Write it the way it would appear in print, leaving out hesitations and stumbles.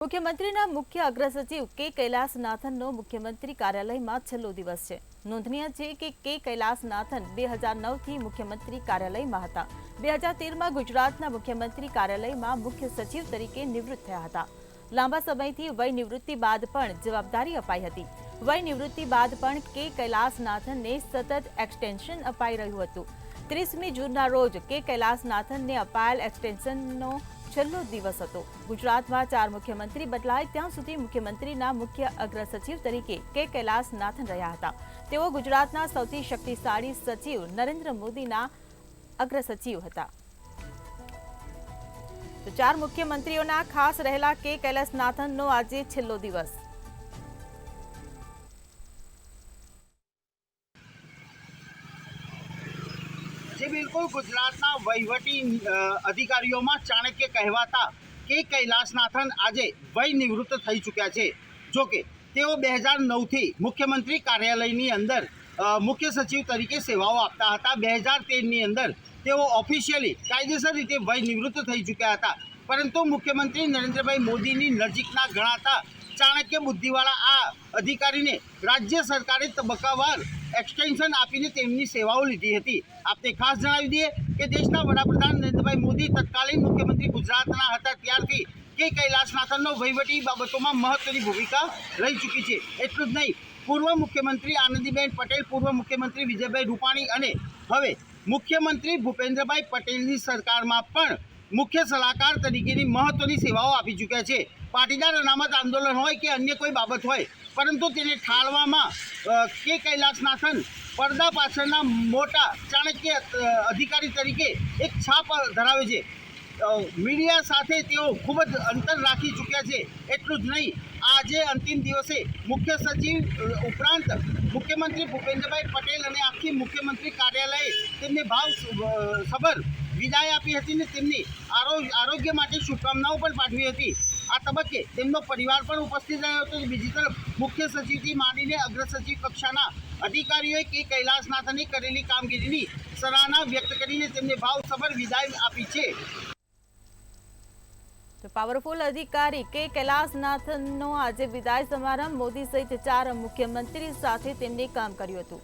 મુખ્યમંત્રીના મુખ્ય અગ્ર સચિવ કે કૈલાસનાથનનો મુખ્યમંત્રી કાર્યાલયમાં છેલ્લો દિવસ છે। નોંધનીય છે કે કૈલાસનાથન 2009થી મુખ્યમંત્રી કાર્યાલયમાં હતા। 2013માં ગુજરાતના મુખ્યમંત્રી કાર્યાલયમાં મુખ્ય સચિવ તરીકે નિવૃત્ત થયા હતા। લાંબા સમયથી વય નિવૃત્તિ બાદ પણ જવાબદારી અપાઈ હતી। વય નિવૃત્તિ બાદ પણ કે કૈલાસનાથનને સતત એક્સટેન્શન અપાઈ રહ્યું હતું। 30મી જૂનના રોજ કે કૈલાસનાથનને અપાયેલ એક્સટેન્શનનો છેલ્લો દિવસ હતો। ગુજરાતમાં 4 મુખ્યમંત્રી બદલાય ત્યાં સુધી મુખ્યમંત્રીના મુખ્ય અગ્ર સચિવ તરીકે કે કૈલાસનાથન રહ્યા હતા। તેઓ ગુજરાતના સૌથી શક્તિશાળી સચિવ નરેન્દ્ર મોદીના અગ્ર સચિવ હતા। તો 4 મુખ્યમંત્રીઓના ખાસ રહેલા કે કૈલાસનાથનનો આજે છેલ્લો દિવસ। बिल्कुल गुजरातना वहीवटी अधिकारीओं में चाणक्य कहवाता के कैलासनाथन आजे वय निवृत्त थई चुक्या छे। जो के तेओ 2009 थी मुख्यमंत्री कार्यालयनी अंदर मुख्य सचिव तरीके सेवाओं आपता हता। 2013 नी अंदर तेओ ऑफिशियली कायदेसर रीते वय निवृत्त थई चुक्या हता। परंतु मुख्यमंत्री नरेंद्रभाई मोदीनी नजीकना गणाता चाणक्य बुद्धिवाळा आ अधिकारी ने राज्य सरकारे तबक्कावार एक्सटेन्शन आपीने तेमनी सेवाओं लीधी हती। आपने खास जणावी दीए के देशना वडाप्रधान नरेंद्रभाई मोदी तत्कालीन मुख्यमंत्री गुजरातना हता त्यारथी के कैलासनाथननो वहीवटी बाबतोमां महत्वनी भूमिका रही चूकी छे। एटલું જ नहीं, पूर्व मुख्यमंत्री आनंदीबेन पटेल, पूर्व मुख्यमंत्री विजयभाई रूपाणी अने हवे मुख्यमंत्री भूपेन्द्रभाई पटेलनी सरकारमां पण मुख्य सलाहकार तरीकेनी महत्वनी सेवाओं आपी चूक्या छे। पाटीदार अनामत आंदोलन होय के अन्य कोई बाबत होय, परंतु तेने ठाळवामां के कैलासनाथन पर्दा पाछळना मोटा चाणक्य अधिकारी तरीके एक छाप धरावे छे। मीडिया साथे तेओ खूब ज अंतर राखी चूक्या छे। एटલું જ नहीं, आजे अंतिम दिवसे मुख्य सचिव उपरांत मुख्यमंत्री भूपेन्द्रभाई पटेल अने आखी मुख्यमंत्री कार्यालय तेमने भावसभर विदाय आपी हती ने तेमनी आरोग्य माटे शुभकामनाओं पण पाठवी हती। आ तबक्के तेमनो परिवार पण उपस्थित रह्यो हतो। बीजी तरफ मुख्य सचिवथी मांडीने अग्र सचिव कक्षाना अधिकारीओए के कैलासनाथने करेली कामगीरीनी सराहना व्यक्त करीने तेमने भावसभर विदाय आपी छे। तो पावरफुल अधिकारी के कैलासनाथनનો આજે વિદાય સમારંભ મોદી સહિત 4 મુખ્યમંત્રી સાથે તેમને કામ કર્યું હતું।